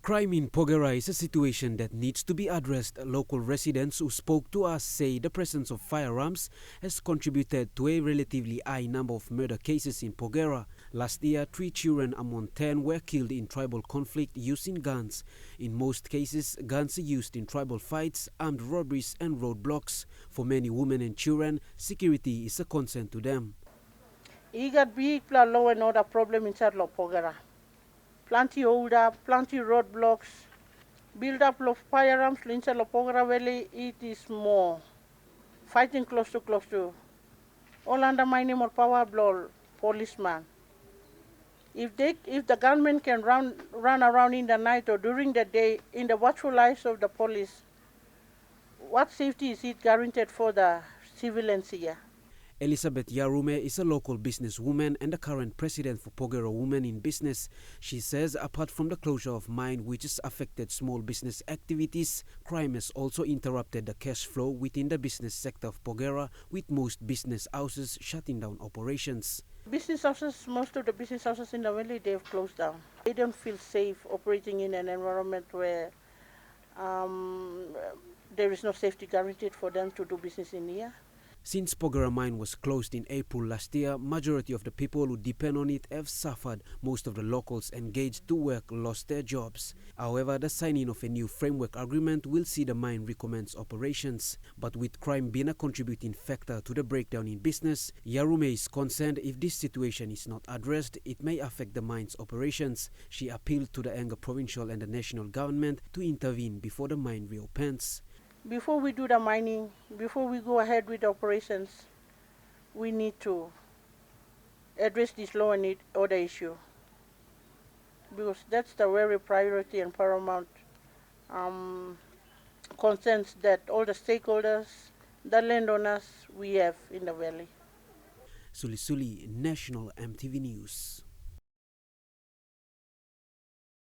Crime in Porgera is a situation that needs to be addressed. Local residents who spoke to us say the presence of firearms has contributed to a relatively high number of murder cases in Porgera. Last year, 3 children among 10 were killed in tribal conflict using guns. In most cases, guns are used in tribal fights, armed robberies and roadblocks. For many women and children, security is a concern to them. You got big law and order problem inside Porgera. Plenty older, plenty roadblocks, build up of firearms inside Porgera Valley. It is more fighting close to. All undermining more power blow policeman. If the government can run around in the night or during the day in the watchful eyes of the police, what safety is it guaranteed for the civilians here? Elizabeth Yarume is a local businesswoman and the current president for Porgera Women in Business. She says apart from the closure of mine, which has affected small business activities, crime has also interrupted the cash flow within the business sector of Porgera, with most business houses shutting down operations. Business houses, most of the business houses in the valley, they've closed down. They don't feel safe operating in an environment where there is no safety guaranteed for them to do business in here. Since Porgera mine was closed in April last year, majority of the people who depend on it have suffered. Most of the locals engaged to work lost their jobs. However, the signing of a new framework agreement will see the mine recommence operations. But with crime being a contributing factor to the breakdown in business, Yarume is concerned if this situation is not addressed, it may affect the mine's operations. She appealed to the Enga provincial and the national government to intervene before the mine reopens. Before we do the mining, before we go ahead with the operations, we need to address this law and order issue, because that's the very priority and paramount concerns that all the stakeholders, the landowners we have in the valley. Suli Suli, National EMTV News.